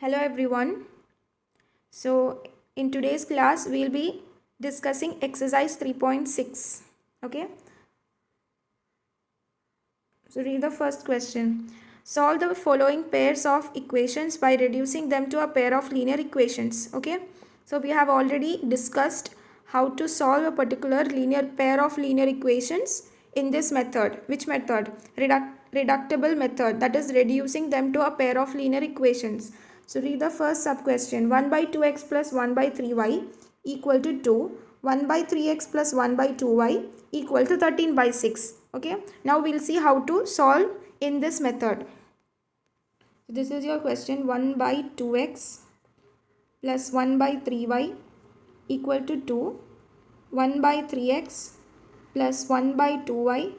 Hello everyone. So in today's class we'll be discussing exercise 3.6. Okay. So read the first question. Solve the following pairs of equations by reducing them to a pair of linear equations. Okay. So we have already discussed how to solve a particular linear pair of linear equations in this method. Which method? Reductible method, that is reducing them to a pair of linear equations. So read the first sub question. 1 by 2x plus 1 by 3y equal to 2. 1 by 3x plus 1 by 2y equal to 13 by 6. Okay. Now we'll see how to solve in this method. So this is your question. 1 by 2x plus 1 by 3y equal to 2. 1 by 3x plus 1 by 2y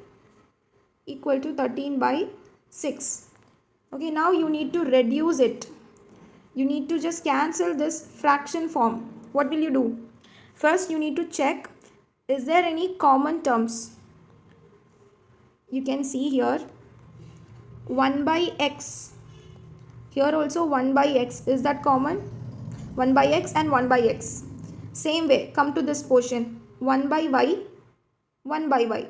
equal to 13 by 6. Okay, now you need to reduce it. You need to just cancel this fraction form. What will you do? First, you need to check, is there any common terms? You can see here 1 by x. Here also 1 by x. Is that common? 1 by x and 1 by x. Same way, come to this portion. 1 by y, 1 by y.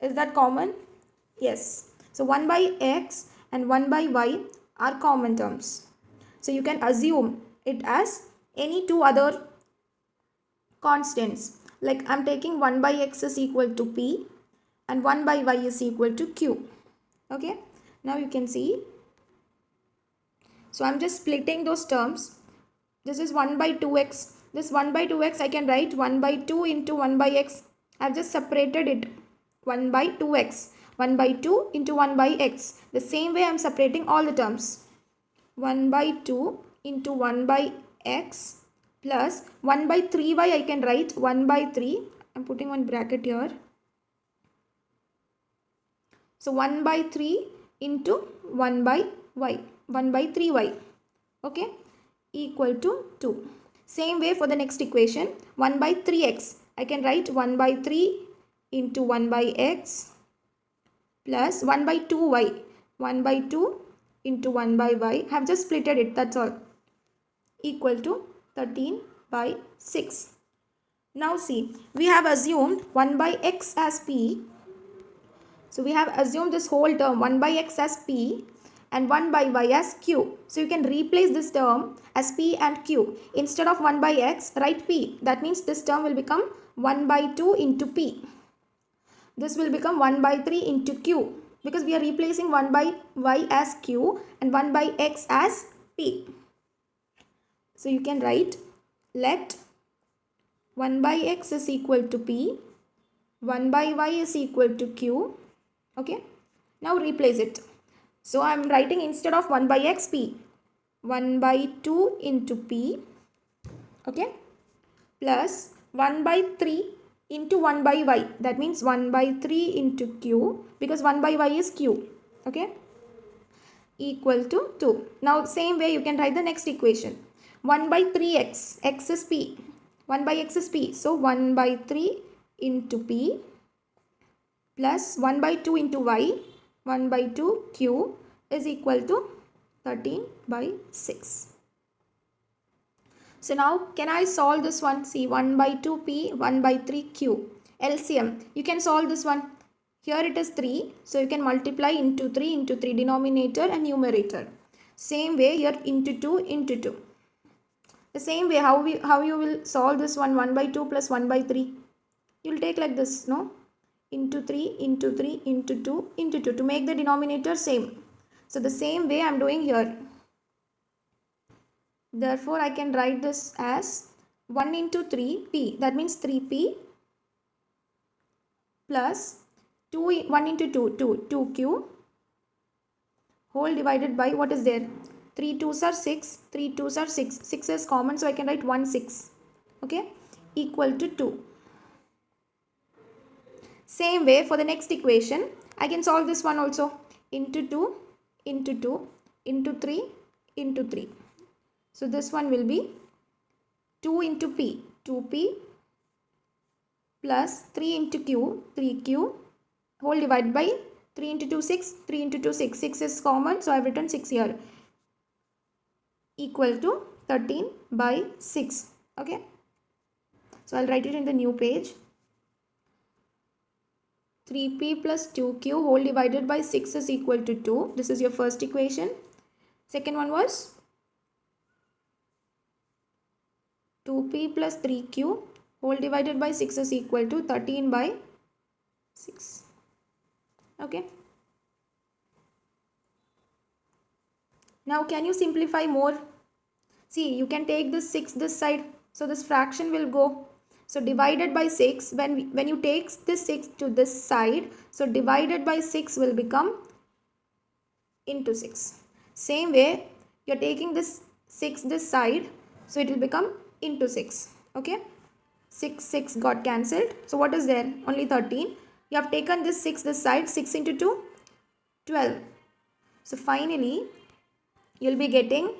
Is that common? Yes. So 1 by x and 1 by y are common terms. So you can assume it as any two other constants. Like I'm taking 1 by x is equal to p and 1 by y is equal to q. Okay. Now you can see. So I'm just splitting those terms. This is 1 by 2x. This 1 by 2x I can write 1 by 2 into 1 by x. I've just separated it. 1 by 2x. 1 by 2 into 1 by x. The same way I'm separating all the terms. 1 by 2 into 1 by x plus 1 by 3y I can write 1 by 3. I'm putting one bracket here. So 1 by 3 into 1 by y. 1 by 3y. Okay. Equal to 2. Same way for the next equation. 1 by 3x. I can write 1 by 3 into 1 by x plus 1 by 2y. 1 by 2 into 1 by y. I have just splitted it. That's all. Equal to 13 by 6. Now see. We have assumed 1 by x as p. So we have assumed this whole term 1 by x as p and 1 by y as q. So you can replace this term as p and q. Instead of 1 by x, write p. That means this term will become 1 by 2 into p. This will become 1 by 3 into q. Because we are replacing 1 by y as q and 1 by x as p. So you can write let 1 by x is equal to p. 1 by y is equal to q. Okay. Now replace it. So I am writing instead of 1 by x p. 1 by 2 into p. Okay. Plus 1 by 3 into 1 by y. That means 1 by 3 into q. Because 1 by y is q. Okay. Equal to 2. Now same way you can write the next equation. 1 by 3x. X is p. 1 by x is p. So 1 by 3 into p plus 1 by 2 into y. 1 by 2 q is equal to 13 by 6. So now can I solve this one? See 1 by 2 p, 1 by 3 q. LCM. You can solve this one. Here it is 3. So you can multiply into 3 denominator and numerator. Same way here into 2 into 2. The same way how you will solve this one 1 by 2 plus 1 by 3. You will take like this, no? Into 3 into 3 into 2 into 2 to make the denominator same. So the same way I am doing here. Therefore I can write this as 1 into 3p. That means 3p plus 1 into 2 2q whole divided by what is there? 3 2s are 6. 3 2s are 6. 6 is common, so I can write 1 6. Okay. Equal to 2. Same way for the next equation, I can solve this one also. Into 2 into 2 into 3 into 3. So this one will be 2 into p. 2p plus 3 into q. 3q whole divided by 3 into 2 6. 3 into 2 6. 6 is common, so I have written 6 here. equal to 13 by 6. Okay, so I'll write it in the new page. 3p plus 2q whole divided by 6 is equal to 2. This is your first equation. Second one was 2p plus 3q whole divided by 6 is equal to 13 by 6. Okay, now can you simplify more? See, you can take this 6 this side, so this fraction will go. So divided by 6, when you take this 6 to this side, so divided by 6 will become into 6. Same way, you're taking this 6 this side, so it will become into 6. Okay, 6 got cancelled. So what is there? Only 13. You have taken this 6 this side, 6 into 2, 12. So finally, you'll be getting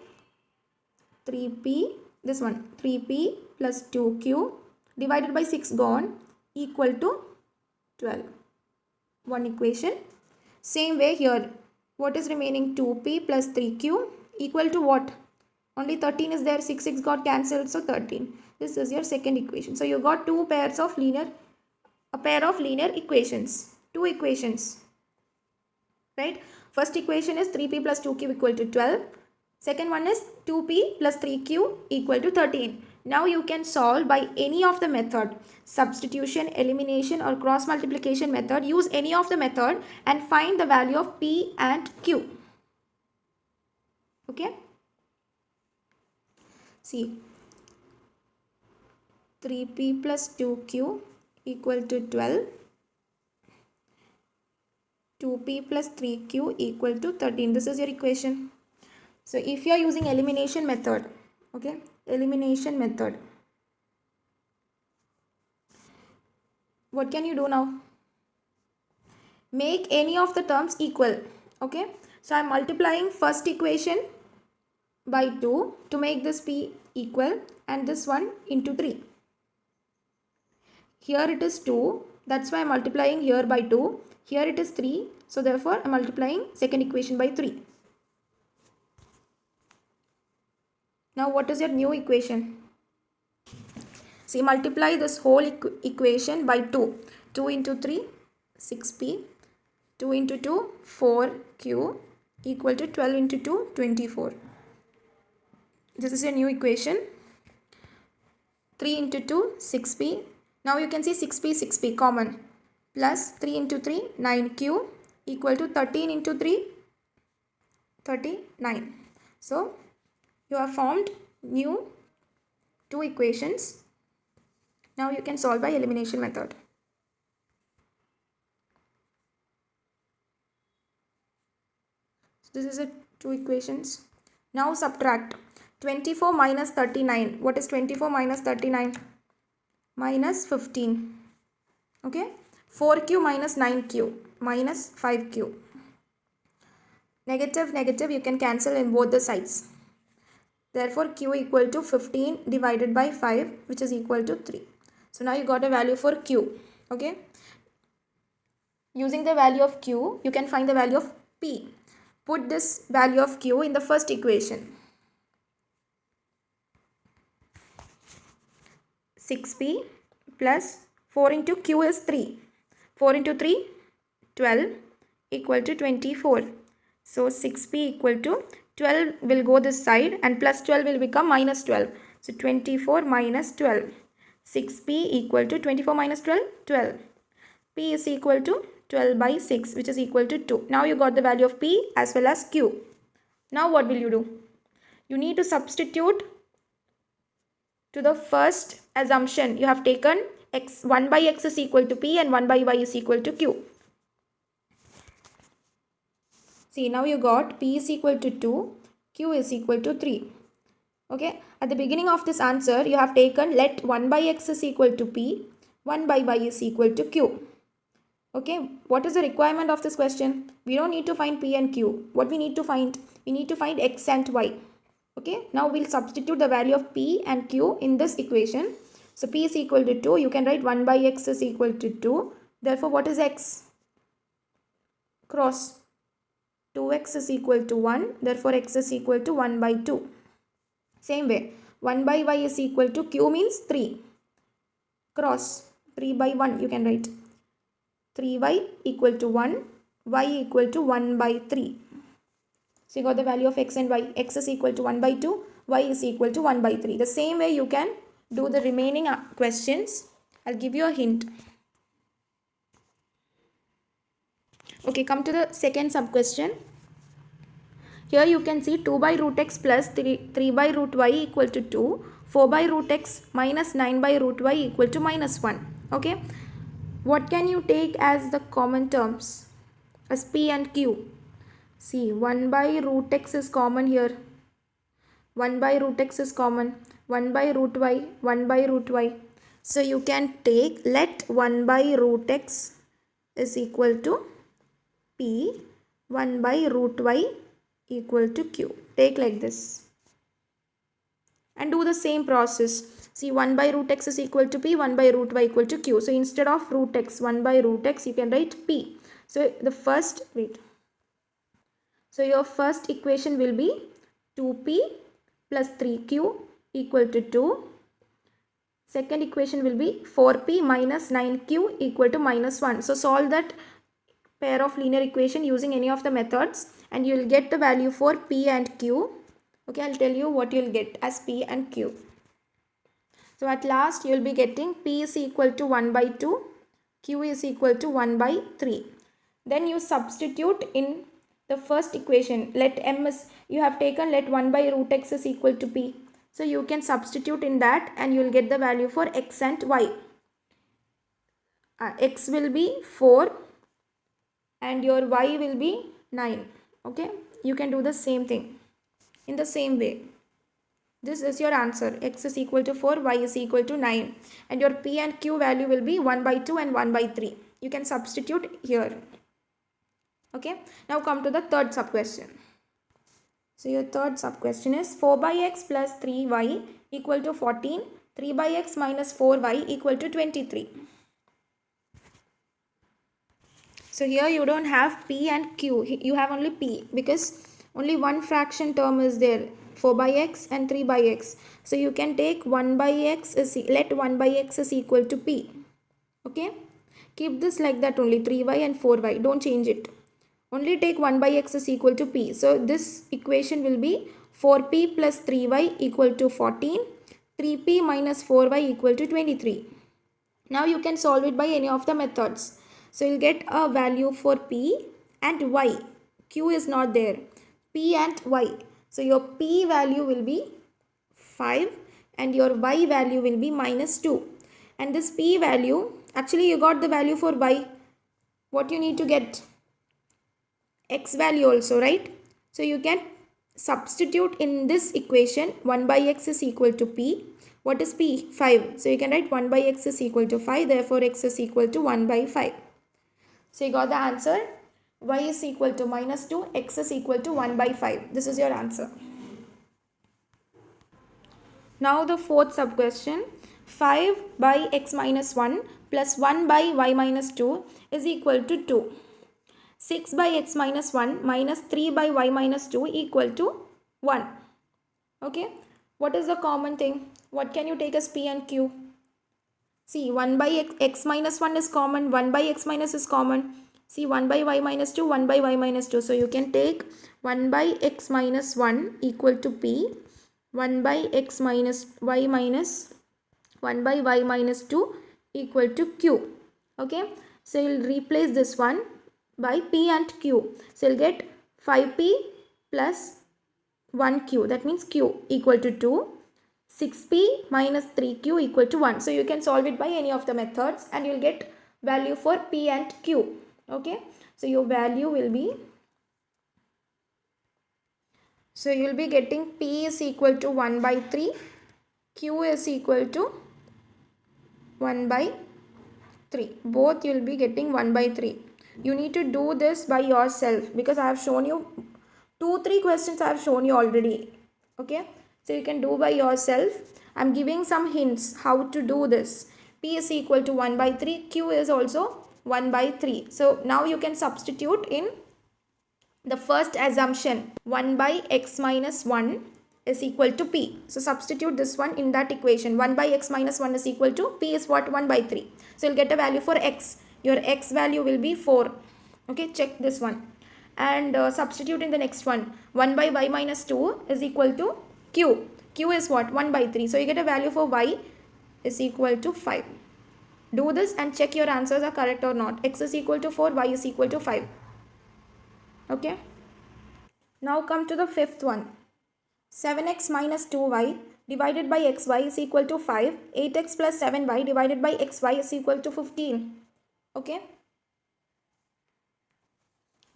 3p, this one, 3p plus 2q divided by 6 gone equal to 12. One equation. Same way here, what is remaining? 2p plus 3q equal to what? Only 13 is there, 6 got cancelled, so 13. This is your second equation. So you got a pair of linear equations, two equations, right? First equation is 3p plus 2q equal to 12. Second one is 2p plus 3q equal to 13. Now you can solve by any of the method, substitution, elimination or cross multiplication method. Use any of the method and find the value of p and q. Okay, see, 3p plus 2q equal to 12. 2p plus 3q equal to 13. This is your equation. So if you are using elimination method, okay, elimination method, what can you do now? Make any of the terms equal. Okay, so I am multiplying first equation by 2 to make this p equal and this one into 3. Here it is 2, that's why I am multiplying here by 2. Here it is 3, so therefore I am multiplying second equation by 3. Now what is your new equation? See, multiply this whole equation by 2. 2 into 3, 6p. 2 into 2, 4q equal to 12 into 2, 24. This is your new equation. 3 into 2, 6p. Now you can see 6p, 6p common. Plus 3 into 3, 9q equal to 13 into 3, 39. So you have formed new two equations. Now you can solve by elimination method. So this is the two equations. Now subtract 24 minus 39. What is 24 minus 39? Minus 15. Okay, 4q minus 9q minus 5q. Negative, negative, you can cancel in both the sides. Therefore, q equal to 15 divided by 5, which is equal to 3. So now you got a value for q. Okay. Using the value of q, you can find the value of p. Put this value of q in the first equation. 6p plus 4 into q is 3. 4 into 3, 12 equal to 24. So 6p equal to 12 will go this side and plus 12 will become minus 12. So 24 minus 12. 6p equal to 24 minus 12, 12. P is equal to 12 by 6, which is equal to 2. Now you got the value of p as well as q. Now what will you do? You need to substitute to the first assumption. You have taken x, 1 by x is equal to p and 1 by y is equal to q. See, now you got p is equal to 2, q is equal to 3. Okay, at the beginning of this answer, you have taken let 1 by x is equal to p, 1 by y is equal to q. Okay, what is the requirement of this question? We don't need to find p and q. What we need to find? We need to find x and y. Okay, now we'll substitute the value of p and q in this equation. So p is equal to 2. You can write 1 by x is equal to 2. Therefore, what is x? Cross. 2x is equal to 1. Therefore, x is equal to 1 by 2. Same way, 1 by y is equal to q means 3. Cross 3 by 1 you can write. 3y equal to 1, y equal to 1 by 3. So you got the value of x and y. X is equal to 1 by 2, y is equal to 1 by 3. The same way you can do the remaining questions. I'll give you a hint. Okay, come to the second sub question. Here you can see 2 by root x plus 3 by root y equal to 2, 4 by root x minus 9 by root y equal to minus 1. Okay, what can you take as the common terms as p and q? See, 1 by root x is common here, 1 by root x is common, 1 by root y, 1 by root y. So you can take, let 1 by root x is equal to p, 1 by root y equal to q. Take like this and do the same process. See, 1 by root x is equal to p, 1 by root y equal to q. So instead of root x, 1 by root x, you can write p. So the first, so your first equation will be 2p plus 3q equal to 2. Second equation will be 4p minus 9q equal to minus 1. So solve that pair of linear equation using any of the methods and you will get the value for p and q. Okay, I'll tell you what you will get as p and q. So at last you will be getting p is equal to 1 by 2, q is equal to 1 by 3. Then you substitute in the first equation. Let m is, you have taken let 1 by root x is equal to p. So you can substitute in that and you will get the value for x and y. X will be 4 and your y will be 9. Okay, you can do the same thing in the same way. This is your answer. X is equal to 4, y is equal to 9 and your p and q value will be 1 by 2 and 1 by 3. You can substitute here. Okay, now come to the third sub question. So your third sub question is 4 by x plus 3y equal to 14, 3 by x minus 4y equal to 23. So here you don't have p and q, you have only p because only one fraction term is there, 4 by x and 3 by x. So you can take 1 by x is, let 1 by x is equal to p. Okay, keep this like that only, 3y and 4y, don't change it. Only take 1 by x is equal to p. So this equation will be 4p plus 3y equal to 14, 3p minus 4y equal to 23. Now you can solve it by any of the methods. So you'll get a value for p and y. Q is not there. P and y. So your p value will be 5 and your y value will be minus 2. And this p value, actually you got the value for y. What you need to get? X value also, right? So you can substitute in this equation. 1 by x is equal to p. What is p? 5. So you can write 1 by x is equal to 5. Therefore x is equal to 1 by 5. So you got the answer. Y is equal to minus 2. X is equal to 1 by 5. This is your answer. Now the fourth sub question. 5 by x minus 1 plus 1 by y minus 2 is equal to 2. 6 by x minus 1 minus 3 by y minus 2 equal to 1. Okay. What is the common thing? What can you take as p and q? See, 1 by x minus 1 is common. 1 by x minus is common. See, 1 by y minus 2, 1 by y minus 2. So you can take 1 by x minus 1 equal to p. 1 by x minus y minus 1 by y minus 2 equal to q. Okay. So you'll replace this one by p and q. So you'll get 5p plus 1q. That means q equal to 2. 6p minus 3q equal to 1. So you can solve it by any of the methods and you'll get value for p and q. Okay. So your value will be, so you will be getting p is equal to 1 by 3. Q is equal to 1 by 3. Both you will be getting 1 by 3. You need to do this by yourself because I have shown you 2-3 questions I have shown you already. Okay. So you can do by yourself. I am giving some hints how to do this. P is equal to 1 by 3. Q is also 1 by 3. So now you can substitute in the first assumption. 1 by x minus 1 is equal to p. So substitute this one in that equation. 1 by x minus 1 is equal to p is what? 1 by 3. So you'll get a value for x. Your x value will be 4. Okay, check this one. And substitute in the next one. 1 by y minus 2 is equal to q. Q is what? 1 by 3. So you get a value for y is equal to 5. Do this and check your answers are correct or not. X is equal to 4, y is equal to 5. Okay. Now come to the fifth one. 7x minus 2y divided by xy is equal to 5. 8x plus 7y divided by xy is equal to 15. Okay.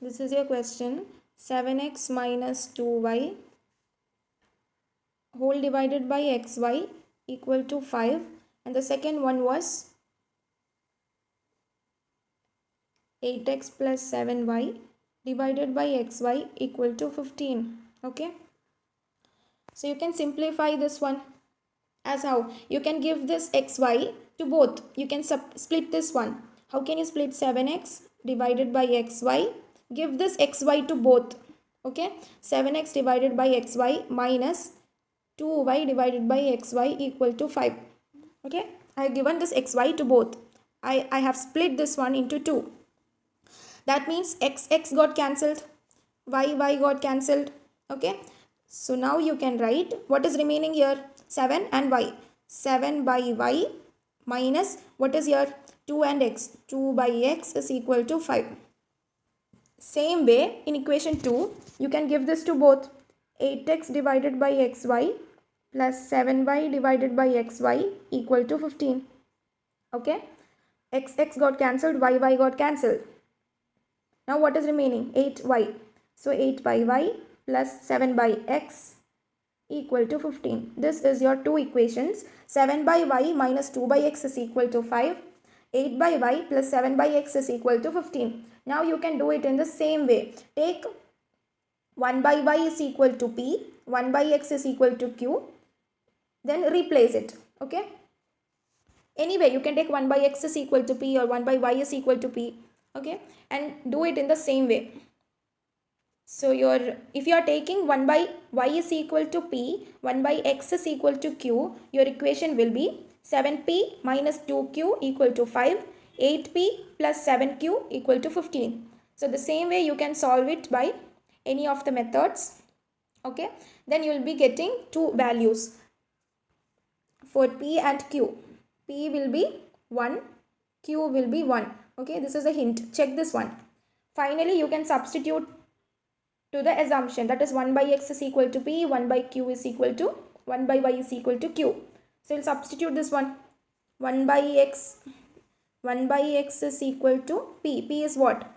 This is your question. 7x minus 2y whole divided by xy equal to 5. And the second one was 8x plus 7y divided by xy equal to 15. Okay. So you can simplify this one as how? You can give this xy to both. You can split this one. How can you split 7x divided by xy? Give this xy to both. Okay. 7x divided by xy minus 2y divided by xy equal to 5. Okay. I have given this xy to both. I have split this one into 2. That means x got cancelled, y got cancelled. Okay. So now you can write what is remaining here, 7 and y. 7 by y minus what is here, 2 and x. 2 by x is equal to 5. Same way in equation 2 you can give this to both. 8x divided by xy plus 7y divided by xy equal to 15. Okay. X got cancelled, y got cancelled. Now what is remaining? 8y. So 8 by y plus 7 by x equal to 15. This is your two equations. 7 by y minus 2 by x is equal to 5. 8 by y plus 7 by x is equal to 15. Now you can do it in the same way. Take 1 by y is equal to p. 1 by x is equal to q. Then replace it. Okay. Anyway, you can take 1 by x is equal to p or 1 by y is equal to p. Okay. And do it in the same way. So if you are taking 1 by y is equal to p, 1 by x is equal to q, your equation will be 7p minus 2q equal to 5, 8p plus 7q equal to 15. So the same way you can solve it by any of the methods. Okay. Then you will be getting two values for p and q. P will be 1, q will be 1. Okay. This is a hint. Check this one. Finally, you can substitute to the assumption, that is 1 by x is equal to p, 1 by q is equal to 1 by y is equal to q. So you'll substitute this one. 1 by x is equal to p. P is what?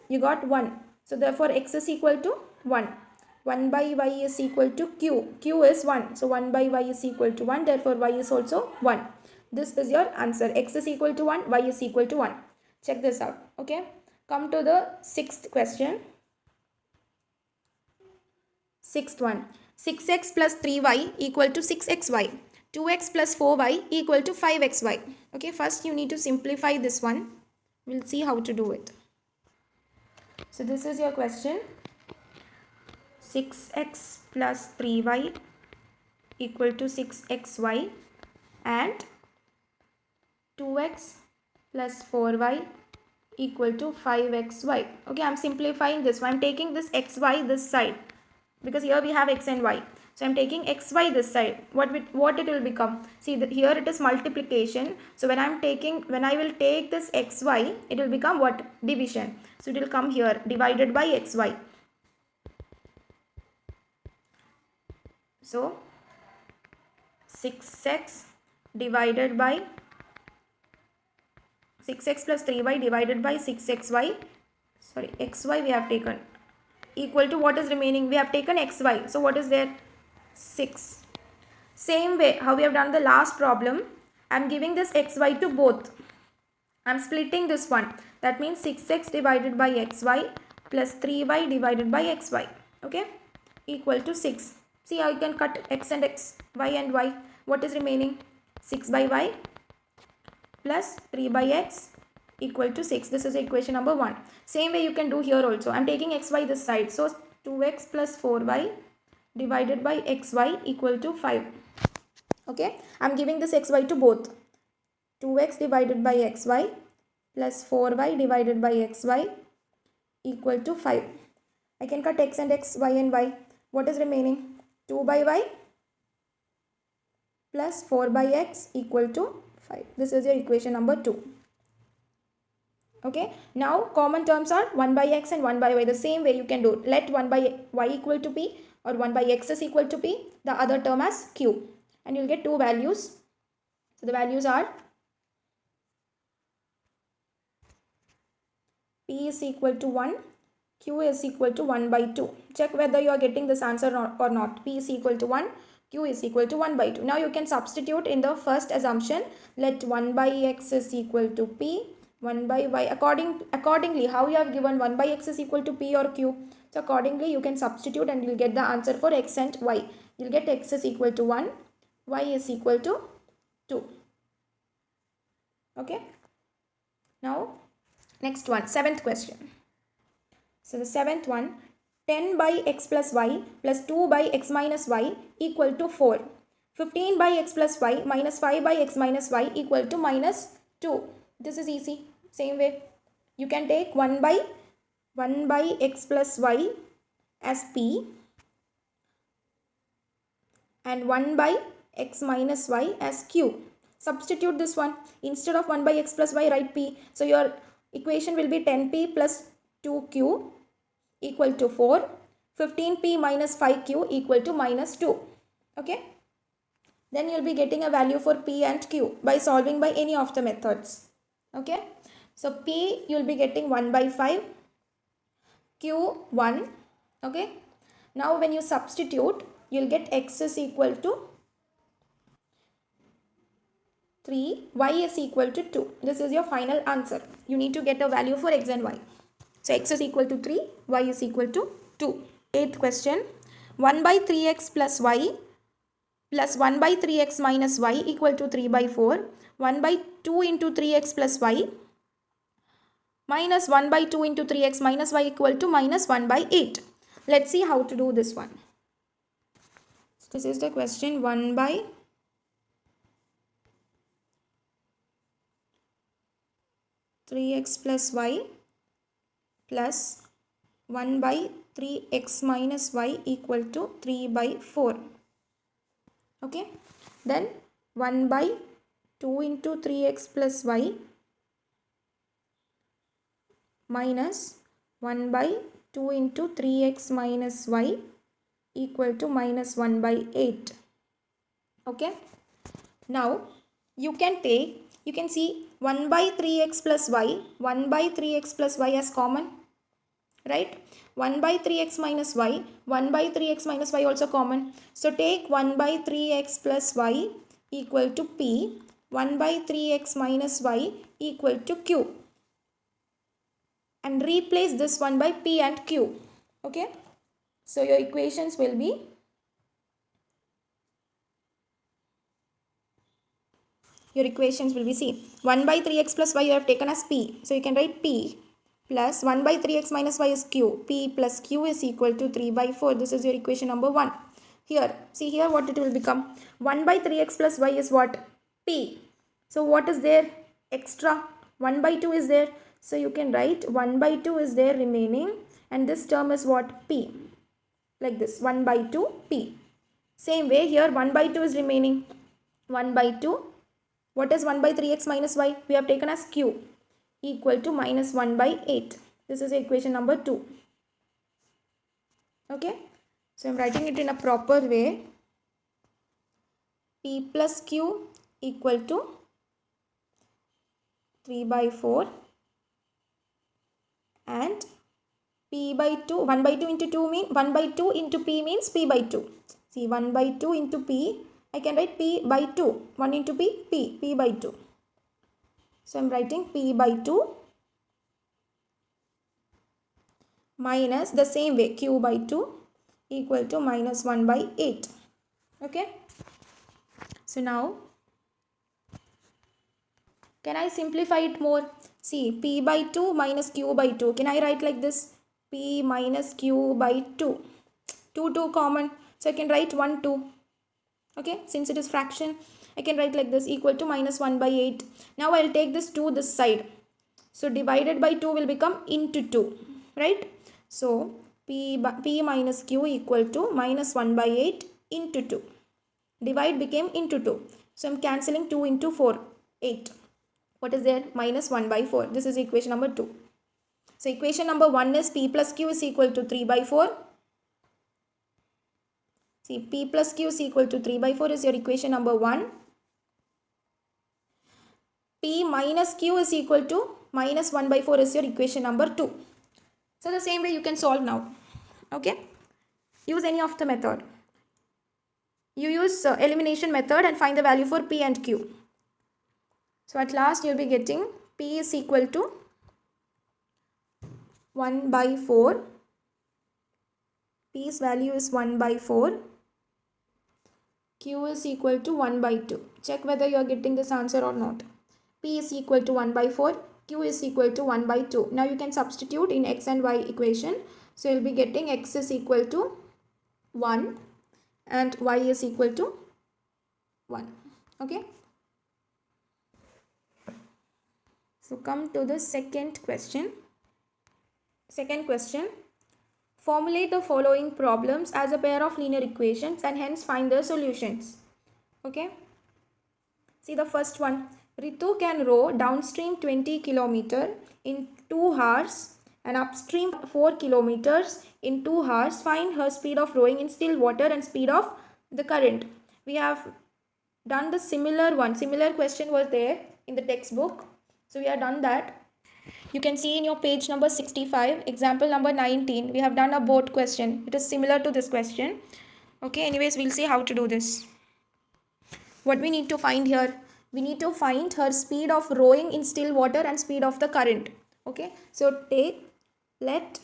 You got 1. So therefore x is equal to 1. 1 by y is equal to q. Q is 1. So 1 by y is equal to 1. Therefore y is also 1. This is your answer. X is equal to 1. Y is equal to 1. Check this out. Okay. Come to the sixth question. Sixth one. 6x plus 3y equal to 6xy. 2x plus 4y equal to 5xy. Okay, first you need to simplify this one. We'll see how to do it. So this is your question. 6x plus 3y equal to 6xy and 2x plus 4y equal to 5xy. Okay, I'm simplifying this one. I'm taking this xy this side, because here we have x and y. So I am taking xy this side. What it will become? See, here it is multiplication. So when I will take this xy, it will become what? Division. So it will come here, divided by xy. So 6x divided by 6x plus 3y divided by 6xy. Sorry, xy we have taken. Equal to what is remaining? We have taken xy. So what is there? 6. Same way how we have done the last problem. I am giving this xy to both. I am splitting this one. That means 6x divided by xy plus 3y divided by xy. Okay. Equal to 6. See how you can cut x and x, y and y. What is remaining? 6 by y plus 3 by x equal to 6. This is equation number 1. Same way you can do here also. I am taking xy this side. So 2x plus 4y divided by xy equal to 5. Okay, I'm giving this xy to both. 2x divided by xy plus 4y divided by xy equal to 5. I can cut x and x, y and y. What is remaining? 2 by y plus 4 by x equal to 5. This is your equation number 2. Okay, now common terms are 1 by x and 1 by y. The same way you can do. Let 1 by y equal to p or 1 by x is equal to p. The other term as q. And you'll get two values. So the values are p is equal to 1, q is equal to 1 by 2. Check whether you are getting this answer or not. P is equal to 1, q is equal to 1 by 2. Now you can substitute in the first assumption. Let 1 by x is equal to p, 1 by y. Accordingly, how you have given 1 by x is equal to p or q. So accordingly, you can substitute and you'll get the answer for x and y. You'll get x is equal to 1, y is equal to 2. Okay. Now, next one, 7th question. So the 7th one, 10 by x plus y plus 2 by x minus y equal to 4. 15 by x plus y minus 5 by x minus y equal to minus 2. This is easy. Same way. You can take 1 by x plus y as p and 1 by x minus y as q. Substitute this one. Instead of 1 by x plus y, write p. So your equation will be 10p plus 2q equal to 4. 15p minus 5q equal to minus 2. Okay. Then you'll be getting a value for p and q by solving by any of the methods. Okay. So p you'll be getting 1 by 5. Q 1. Okay. Now when you substitute, you'll get x is equal to 3, y is equal to 2. This is your final answer. You need to get a value for x and y. So x is equal to 3, y is equal to 2. 8th question. 1 by 3x plus y plus 1 by 3x minus y equal to 3 by 4. 1 by 2 into 3x plus y minus 1 by 2 into 3x minus y equal to minus 1 by 8. Let's see how to do this one. So this is the question. 1 by 3x plus y plus 1 by 3x minus y equal to 3 by 4. Okay. Then 1 by 2 into 3x plus y minus 1 by 2 into 3x minus y equal to minus 1 by 8. Okay. Now you can see 1 by 3x plus y, 1 by 3x plus y as common, right? 1 by 3x minus y, 1 by 3x minus y also common. So take 1 by 3x plus y equal to p, 1 by 3x minus y equal to q. And replace this one by p and q. Okay. So your equations will be see 1 by 3x plus y you have taken as p. So you can write p plus 1 by 3x minus y is q. P plus q is equal to 3 by 4. This is your equation number 1. Here, see here what it will become. 1 by 3x plus y is what? P. So what is there? Extra. 1 by 2 is there. So you can write 1 by 2 is there remaining and this term is what? P. Like this, 1 by 2 p. Same way here 1 by 2 is remaining. 1 by 2. What is 1 by 3x minus y? We have taken as q equal to minus 1 by 8. This is equation number 2. Okay. So I am writing it in a proper way. P plus q equal to 3 by 4 and p by 2, 1 by 2 into 2 means 1 by 2 into p means p by 2. See 1 by 2 into p, I can write p by 2. 1 into p by 2. So I am writing p by 2 minus the same way q by 2 equal to minus 1 by 8. Okay. So now can I simplify it more? See p by 2 minus q by 2. Can I write like this? P minus q by 2. 2 common. So I can write 1, 2. Okay, since it is fraction, I can write like this, equal to minus 1 by 8. Now I'll take this 2 this side. So divided by 2 will become into 2, right? So P minus Q equal to minus 1 by 8 into 2. Divide became into 2. So I'm cancelling 2 into 4, 8. What is there? Minus 1 by 4. This is equation number 2. So equation number 1 is P plus Q is equal to 3 by 4. See, P plus Q is equal to 3 by 4 is your equation number 1. P minus Q is equal to minus 1 by 4 is your equation number 2. So the same way you can solve now. Okay. Use any of the method. You use elimination method and find the value for P and Q. So at last you will be getting P is equal to 1 by 4. P's value is 1 by 4. Q is equal to 1 by 2. Check whether you are getting this answer or not. P is equal to 1 by 4. Q is equal to 1 by 2. Now you can substitute in x and y equation. So you will be getting x is equal to 1 and y is equal to 1. Okay. So come to the second question. Second question. Formulate the following problems as a pair of linear equations and hence find their solutions. Okay. See the first one. Ritu can row downstream 20 km in 2 hours and upstream 4 kilometers in 2 hours. Find her speed of rowing in still water and speed of the current. We have done the similar one. Similar question was there in the textbook. So we have done that. You can see in your page number 65, example number 19, we have done a boat question. It is similar to this question. Okay, anyways, we'll see how to do this. What we need to find here, we need to find her speed of rowing in still water and speed of the current. Okay, so let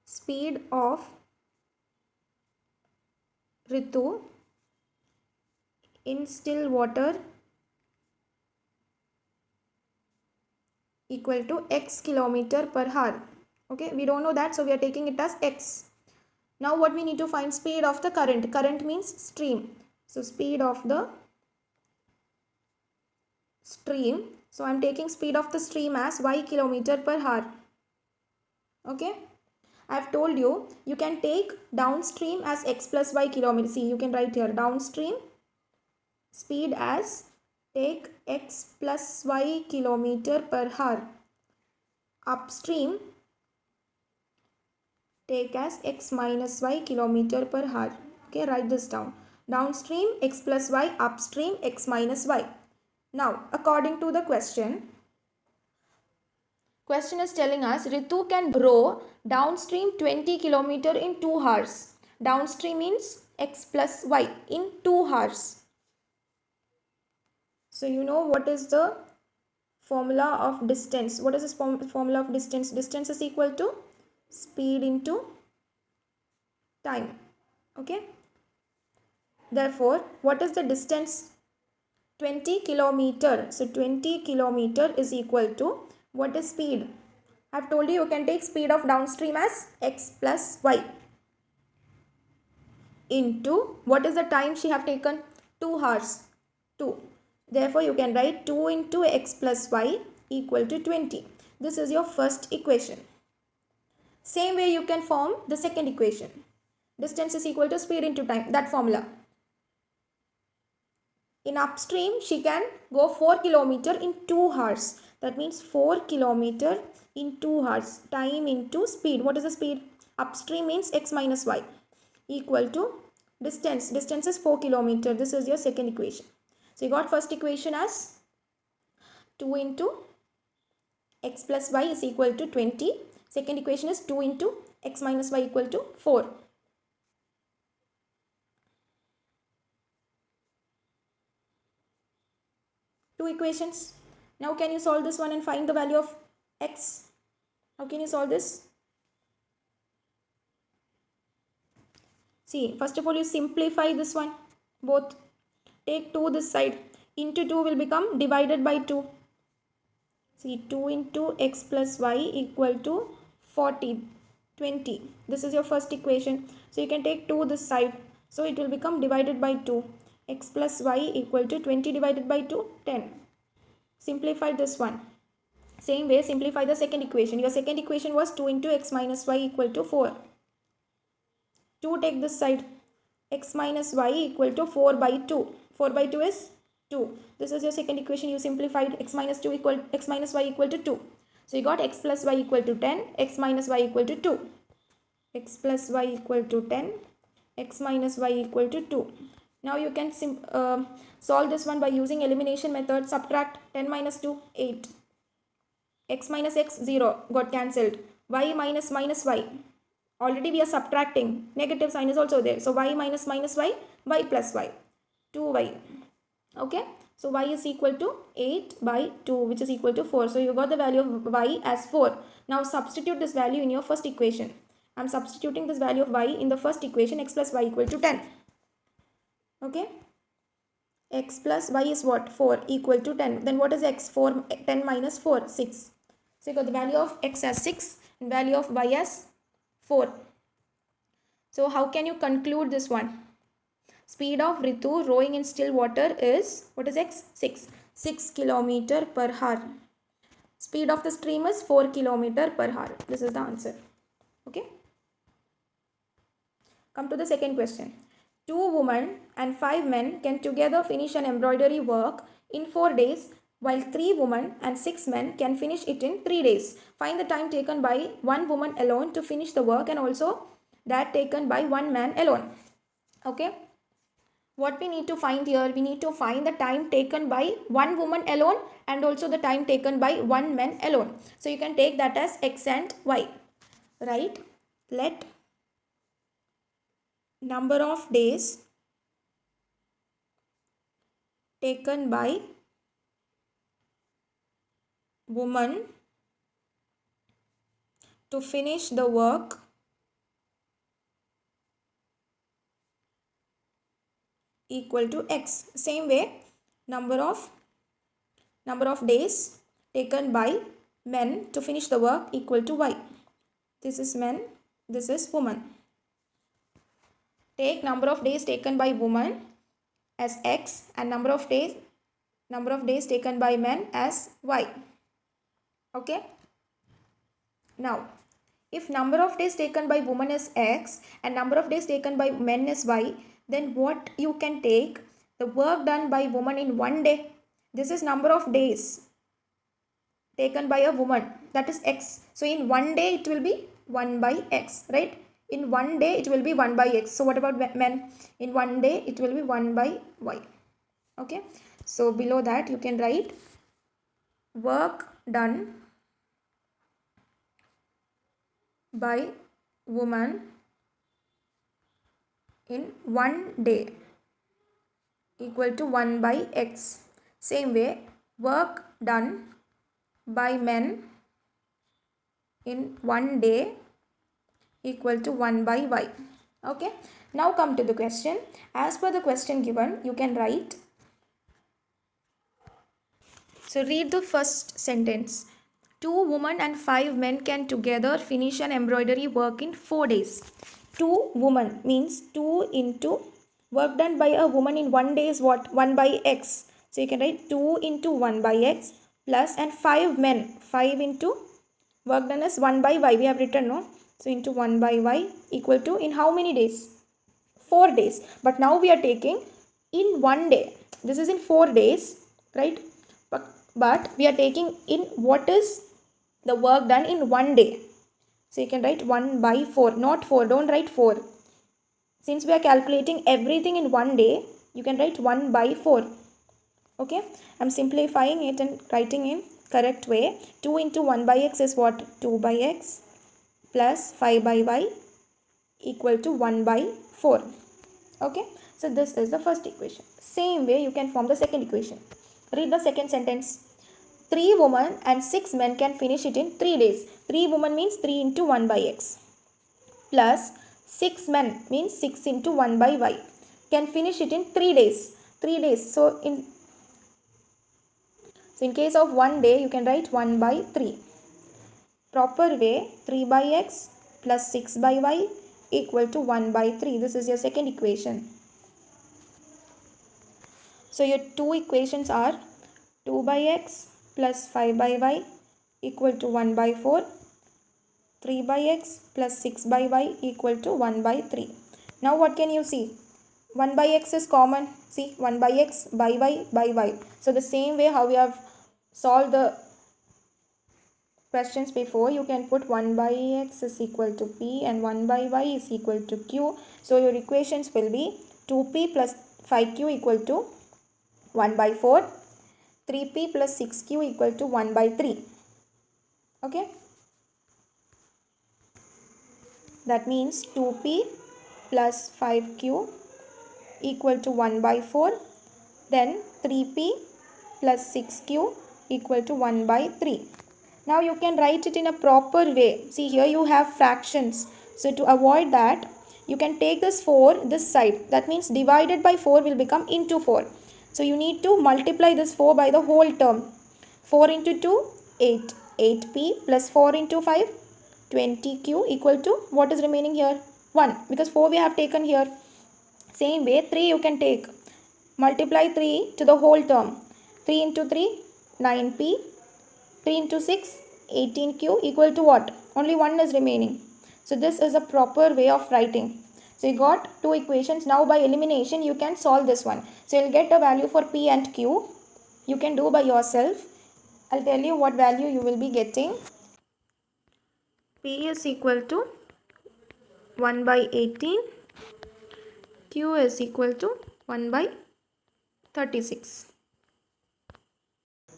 speed of Ritu in still water equal to x kilometer per hour. Okay, we don't know that, so we are taking it as x. Now what we need to find speed of the current. Current means stream. So speed of the stream. So I am taking speed of the stream as y kilometer per hour. Okay. I have told you, you can take downstream as x plus y kilometer. See, you can write here downstream speed as take x plus y kilometer per hour. Upstream take as x minus y kilometer per hour. Okay, write this down. Downstream x plus y, upstream x minus y. Now, according to the question is telling us Ritu can row downstream 20 km in 2 hours. Downstream means x plus y in 2 hours. So you know what is the formula of distance. What is this formula of distance? Distance is equal to speed into time. Okay. Therefore, what is the distance? 20 kilometer. So 20 kilometer is equal to what is speed? I have told you can take speed of downstream as x plus y into what is the time she have taken? 2 hours. 2. Therefore, you can write 2 into x plus y equal to 20. This is your first equation. Same way you can form the second equation. Distance is equal to speed into time. That formula. In upstream, she can go 4 km in 2 hours. That means 4 km in 2 hours. Time into speed. What is the speed? Upstream means x minus y equal to distance. Distance is 4 km. This is your second equation. So you got first equation as 2 into x plus y is equal to 20. Second equation is 2 into x minus y equal to 4. Two equations. Now can you solve this one and find the value of x? How can you solve this? See, first of all you simplify this one. Both. Take 2 this side. Into 2 will become divided by 2. See, 2 into x plus y equal to 40. 20. This is your first equation. So you can take 2 this side. So it will become divided by 2. X plus y equal to 20 divided by 2, 10. Simplify this one. Same way, simplify the second equation. Your second equation was 2 into x minus y equal to 4. 2 take this side. X minus y equal to 4 by 2. 4 by 2 is 2. This is your second equation. You simplified x minus y equal to 2. So you got x plus y equal to 10, x minus y equal to 2. X plus y equal to 10, x minus y equal to 2. Now you can solve this one by using elimination method. Subtract 10 minus 2, 8. X minus x, 0, got cancelled. Y minus minus y. Already we are subtracting. Negative sign is also there. So y minus minus y, y plus y. 2y. Okay. So y is equal to 8 by 2, which is equal to 4. So you got the value of y as 4. Now substitute this value in your first equation. I am substituting this value of y in the first equation. X plus y equal to 10. Okay. X plus y is what? 4 equal to 10. Then what is x? 4, 10 minus 4, 6. So you got the value of x as 6 and value of y as 4. So how can you conclude this one? Speed of Ritu rowing in still water is, what is x? 6. 6 km per hour. Speed of the stream is 4 km per hour. This is the answer. Okay. Come to the second question. 2 women and 5 men can together finish an embroidery work in 4 days, while 3 women and 6 men can finish it in 3 days. Find the time taken by 1 woman alone to finish the work and also that taken by 1 man alone. Okay. What we need to find here, we need to find the time taken by 1 woman alone and also the time taken by 1 man alone. So you can take that as x and y. Right? Let number of days taken by woman to finish the work equal to x. Same way, number of days taken by men to finish the work equal to y. This is men, this is woman. Take number of days taken by woman as x and number of days taken by men as y. Okay. Now, if number of days taken by woman is x and number of days taken by men is y, then what you can take? The work done by woman in 1 day. This is number of days taken by a woman. That is x. So in 1 day it will be 1 by x, right? In 1 day it will be 1 by x. So what about men? In 1 day it will be 1 by y. Okay. So below that you can write work done by woman in 1 day equal to 1 by x. Same way, work done by men in 1 day equal to 1 by y. Okay. Now come to the question. As per the question given, you can write. So read the first sentence. 2 women and 5 men can together finish an embroidery work in 4 days. 2 women means 2 into work done by a woman in 1 day is what? 1 by x. So you can write 2 into 1 by x plus and 5 men. 5 into work done is 1 by y. We have written, no? So into 1 by y equal to in how many days? 4 days. But now we are taking in 1 day. This is in 4 days, right? But we are taking in what is the work done in 1 day. So you can write 1 by 4, not 4. Don't write 4. Since we are calculating everything in 1 day, you can write 1 by 4. Okay. I'm simplifying it and writing in correct way. 2 into 1 by x is what? 2 by x plus 5 by y equal to 1 by 4. Okay. So this is the first equation. Same way you can form the second equation. Read the second sentence. 3 women and 6 men can finish it in 3 days. 3 women means 3 into 1 by x. Plus 6 men means 6 into 1 by y. Can finish it in 3 days. 3 days. So in case of 1 day, you can write 1 by 3. Proper way, 3 by x plus 6 by y equal to 1 by 3. This is your second equation. So your two equations are 2 by x plus 5 by y equal to 1 by 4. 3 by x plus 6 by y equal to 1 by 3. Now what can you see? 1 by x is common. See, 1 by x by y by y. So the same way how we have solved the questions before, you can put 1 by x is equal to p and 1 by y is equal to q. So your equations will be 2p plus 5q equal to 1 by 4. 3p plus 6q equal to 1 by 3. Okay. That means 2p plus 5q equal to 1 by 4. Then 3p plus 6q equal to 1 by 3. Now you can write it in a proper way. See, here you have fractions. So to avoid that, you can take this 4 this side. That means divided by 4 will become into 4. So you need to multiply this 4 by the whole term. 4 into 2, 8. 8p plus 4 into 5, 20q equal to, what is remaining here? 1. Because 4 we have taken here. Same way, 3 you can take. Multiply 3 to the whole term. 3 into 3, 9p. 3 into 6, 18q equal to what? Only 1 is remaining. So this is a proper way of writing. So you got two equations. Now by elimination you can solve this one. So you'll get a value for p and q. You can do by yourself. I'll tell you what value you will be getting. P is equal to 1 by 18. Q is equal to 1 by 36.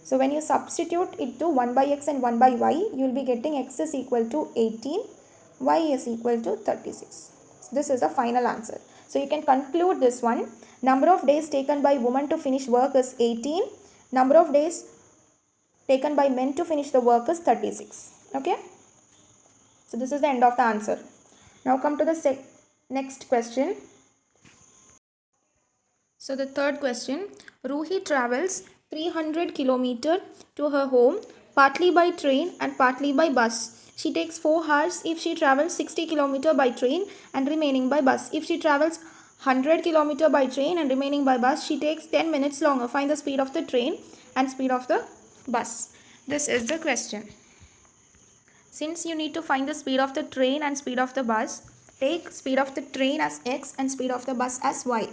So when you substitute it to 1 by x and 1 by y, you will be getting x is equal to 18, y is equal to 36. So this is the final answer. So you can conclude this one. Number of days taken by women to finish work is 18. Number of days taken by men to finish the work is 36. Okay. So this is the end of the answer. Now come to the next question. So the third question. Ruhi travels 300 km to her home, partly by train and partly by bus. She takes 4 hours if she travels 60 km by train and remaining by bus. If she travels 100 km by train and remaining by bus, she takes 10 minutes longer. Find the speed of the train and speed of the bus. This is the question. Since you need to find the speed of the train and speed of the bus, take speed of the train as x and speed of the bus as y.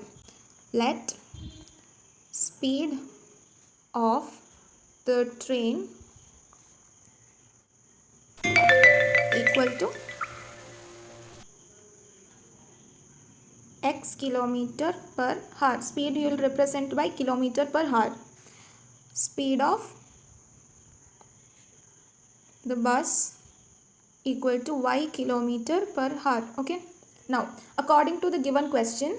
Let speed of the train equal to x kilometer per hour. Speed you will represent by kilometer per hour. Speed of the bus equal to y kilometer per hour. Okay. Now, according to the given question,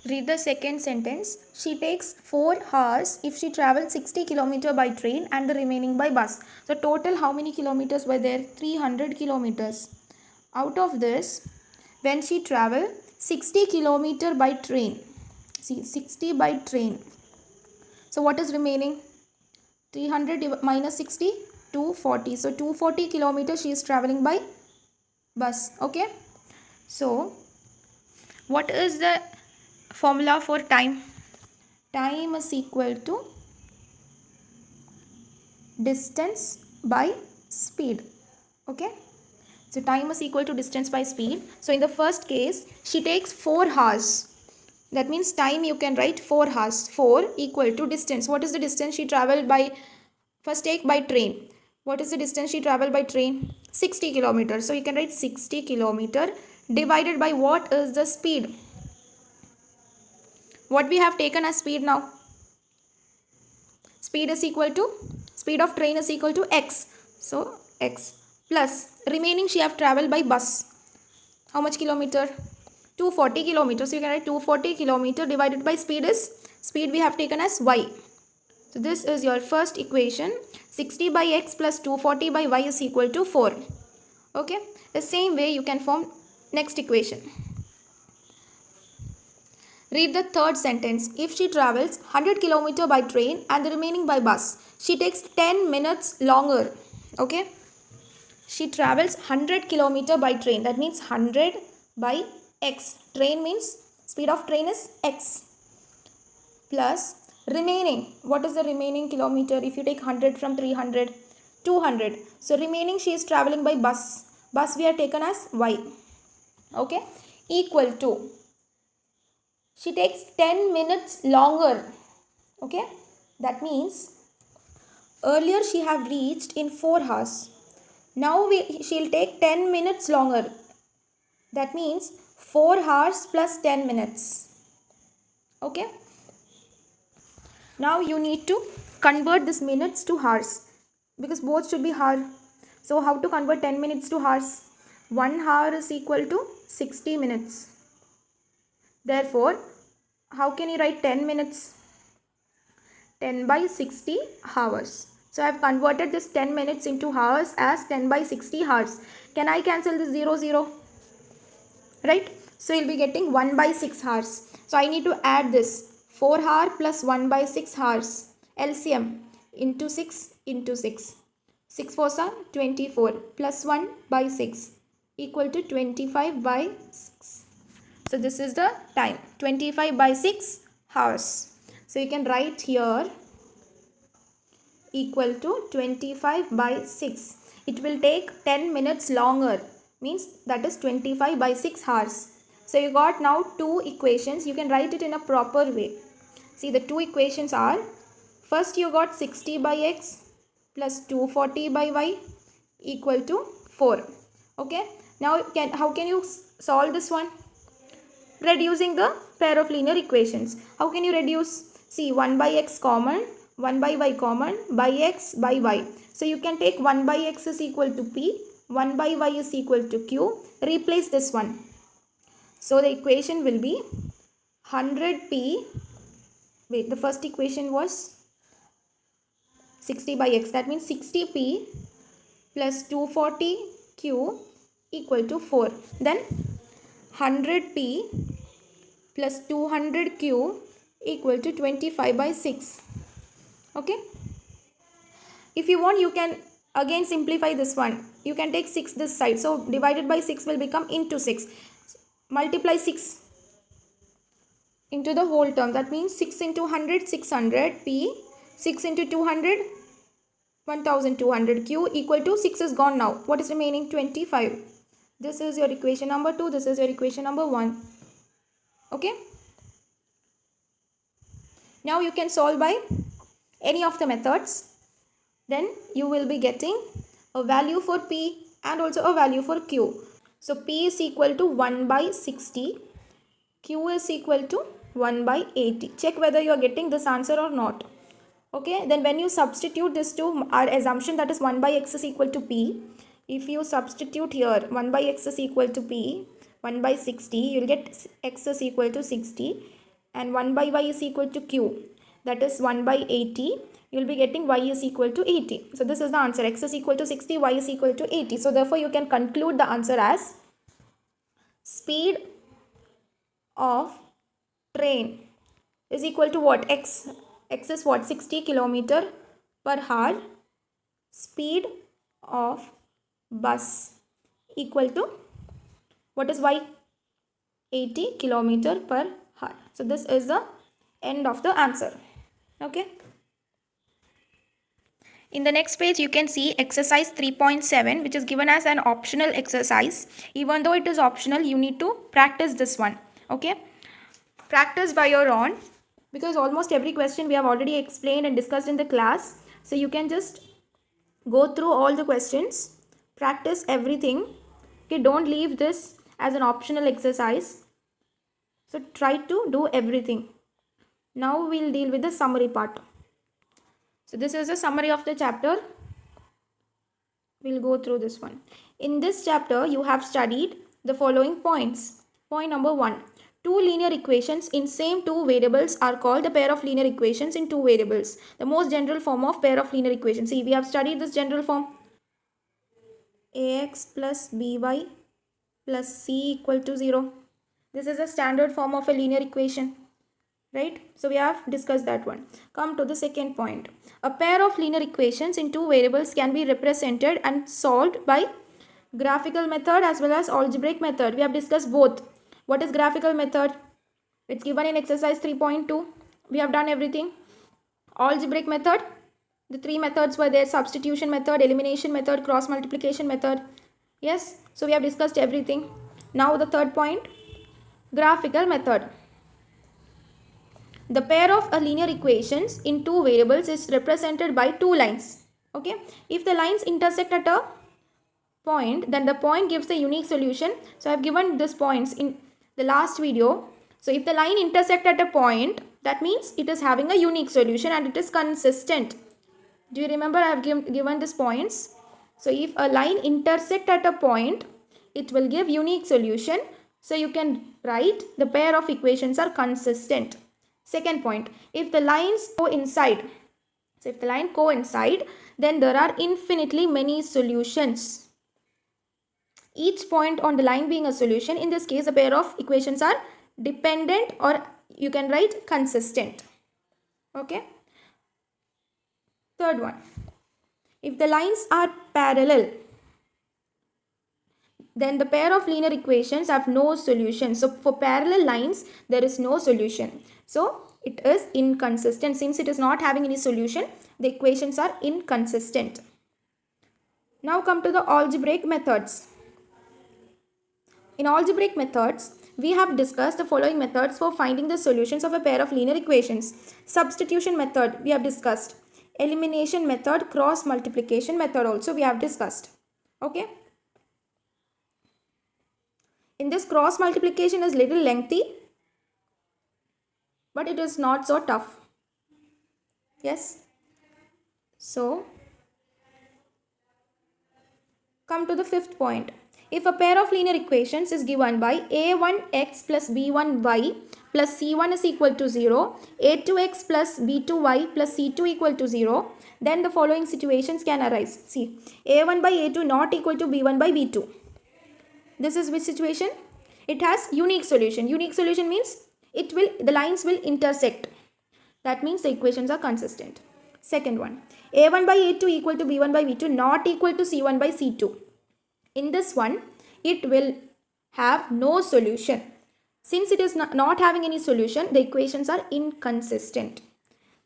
read the second sentence. She takes 4 hours if she travels 60 km by train and the remaining by bus. So total how many kilometers were there? 300 kilometers. Out of this, when she travel 60 km by train, see 60 by train. So what is remaining? 300 minus 60, 240. So 240 kilometers she is traveling by bus. Okay. So what is the formula for time? Time is equal to distance by speed. Okay. So time is equal to distance by speed. So in the first case, she takes 4 hours. That means time you can write 4 hours. 4 equal to distance. What is the distance she traveled by? First take by train. What is the distance she traveled by train? 60 kilometers. So you can write 60 kilometer divided by what is the speed? What we have taken as speed now? Speed is equal to, speed of train is equal to x. So x plus remaining she have traveled by bus. How much kilometer? 240 kilometers. So you can write 240 kilometer divided by speed is, speed we have taken as y. So this is your first equation. 60 by x plus 240 by y is equal to 4. Okay. The same way you can form next equation. Read the third sentence. If she travels 100 km by train and the remaining by bus, she takes 10 minutes longer. Okay. she travels 100 kilometer by train. That means 100 by x. Train means speed of train is x. Plus remaining. What is the remaining kilometer? If you take 100 from 300, 200. So remaining she is traveling by bus. Bus we are taken as y. Okay. Equal to. She takes 10 minutes longer. Okay. That means earlier she have reached in 4 hours. Now she'll take 10 minutes longer. That means 4 hours plus 10 minutes. Okay. Now you need to convert this minutes to hours because both should be hour. So how to convert 10 minutes to hours? 1 hour is equal to 60 minutes. Therefore, how can you write 10 minutes? 10 by 60 hours. So I have converted this 10 minutes into hours as 10 by 60 hours. Can I cancel this 0, 0? Right? So you'll be getting 1 by 6 hours. So I need to add this 4 hour plus 1 by 6 hours. LCM into 6 into 6. 6 4s are 24 plus 1 by 6 equal to 25 by 6. So this is the time 25 by 6 hours. So you can write here equal to 25 by 6. It will take 10 minutes longer, means that is 25 by 6 hours. So you got now two equations. You can write it in a proper way. See, the two equations are, first you got 60 by x plus 240 by y equal to 4. Okay. Now how can you solve this one? Reducing the pair of linear equations. How can you reduce? See, 1 by x common, 1 by y common, by x by y. So you can take 1 by x is equal to p, 1 by y is equal to q. Replace this one. So the equation will be 100p. Wait, the first equation was 60 by x. That means 60p plus 240q equal to 4. Then 100p plus 200q equal to 25 by 6. Okay. If you want, you can again simplify this one. You can take 6 this side. So divided by 6 will become into 6. Multiply 6 into the whole term. That means 6 into 100, 600 p. 6 into 200, 1200 q equal to 6 is gone now. What is remaining? 25. This is your equation number 2. This is your equation number 1. Okay. Now you can solve by any of the methods. Then you will be getting a value for p and also a value for q. So p is equal to 1 by 60. Q is equal to 1 by 80. Check whether you are getting this answer or not. Okay. Then when you substitute this to our assumption, that is 1 by x is equal to p. If you substitute here 1 by x is equal to p, 1 by 60, you will get x is equal to 60 and 1 by y is equal to q. That is 1 by 80. You will be getting y is equal to 80. So this is the answer. X is equal to 60, y is equal to 80. So therefore you can conclude the answer as speed of train is equal to what? X. X is what? 60 kilometer per hour. Speed of bus equal to what is y? 80 kilometer per hour. So this is the end of the answer. Okay. In the next page, you can see exercise 3.7, which is given as an optional exercise. Even though it is optional, you need to practice this one. Okay. Practice by your own, because almost every question we have already explained and discussed in the class. So you can just go through all the questions, practice everything. Okay. Don't leave this as an optional exercise. So try to do everything. Now we'll deal with the summary part. So this is a summary of the chapter. We'll go through this one. In this chapter, you have studied the following points. Point number 1. Two linear equations in same two variables are called a pair of linear equations in two variables. The most general form of pair of linear equations. See, we have studied this general form. Ax plus by plus c equal to 0. This is a standard form of a linear equation. right? So we have discussed that one. Come to the second point. A pair of linear equations in two variables can be represented and solved by graphical method as well as algebraic method. We have discussed both. What is graphical method? It's given in exercise 3.2. We have done everything. Algebraic method, the three methods were there: substitution method, elimination method, cross multiplication method. Yes, so we have discussed everything. Now the third point, graphical method. The pair of a linear equations in two variables is represented by two lines. Okay, if the lines intersect at a point, then the point gives the unique solution. So I have given these points in the last video. So if the line intersect at a point, that means it is having a unique solution and it is consistent. Do you remember I have given these points? So if a line intersect at a point, it will give unique solution. So you can write the pair of equations are consistent. Second point, if the lines coincide, so if the line coincide, then there are infinitely many solutions. Each point on the line being a solution. In this case, a pair of equations are dependent, or you can write consistent. Okay. Third one, if the lines are parallel, then the pair of linear equations have no solution. So for parallel lines, there is no solution. So it is inconsistent. Since it is not having any solution, the equations are inconsistent. Now come to the algebraic methods. In algebraic methods, we have discussed the following methods for finding the solutions of a pair of linear equations. Substitution method we have discussed. Elimination method, cross multiplication method also we have discussed. Okay. In this, cross multiplication is little lengthy, but it is not so tough. Yes. So come to the fifth point. If a pair of linear equations is given by a1x plus b1y plus c1 is equal to 0, a2x plus b2y plus c2 equal to 0, then the following situations can arise. See, a1 by a2 not equal to b1 by b2. This is which situation? It has unique solution. Unique solution means the lines will intersect. That means the equations are consistent. Second one, a1 by a2 equal to b1 by b2 not equal to c1 by c2. In this one, it will have no solution. Since it is not having any solution, the equations are inconsistent.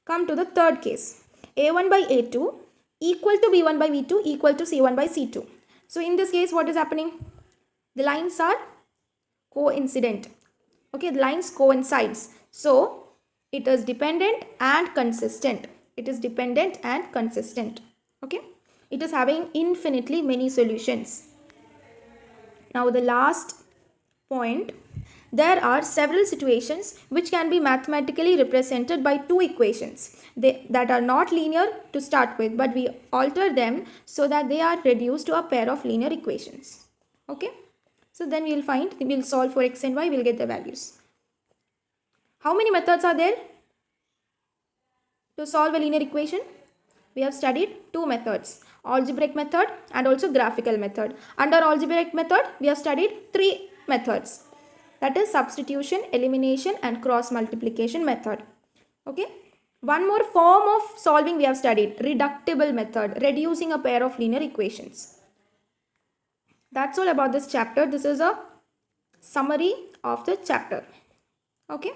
Come to the third case, a1 by a2 equal to b1 by b2 equal to c1 by c2. So in this case, what is happening? The lines are coincident. Okay, the lines coincides. So it is dependent and consistent. It is dependent and consistent. Okay, it is having infinitely many solutions. Now the last point, there are several situations which can be mathematically represented by two equations that are not linear to start with, but we alter them so that they are reduced to a pair of linear equations. Okay. So then we will solve for x and y, we will get the values. How many methods are there to solve a linear equation? We have studied two methods, algebraic method and also graphical method. Under algebraic method, we have studied three methods. That is substitution, elimination and cross multiplication method. Okay. One more form of solving we have studied, reductible method, reducing a pair of linear equations. That's all about this chapter. This is a summary of the chapter. Okay.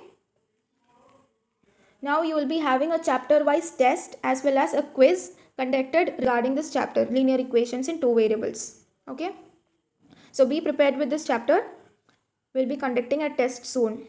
Now you will be having a chapter wise test as well as a quiz conducted regarding this chapter, linear equations in two variables. Okay. So be prepared with this chapter. We'll be conducting a test soon.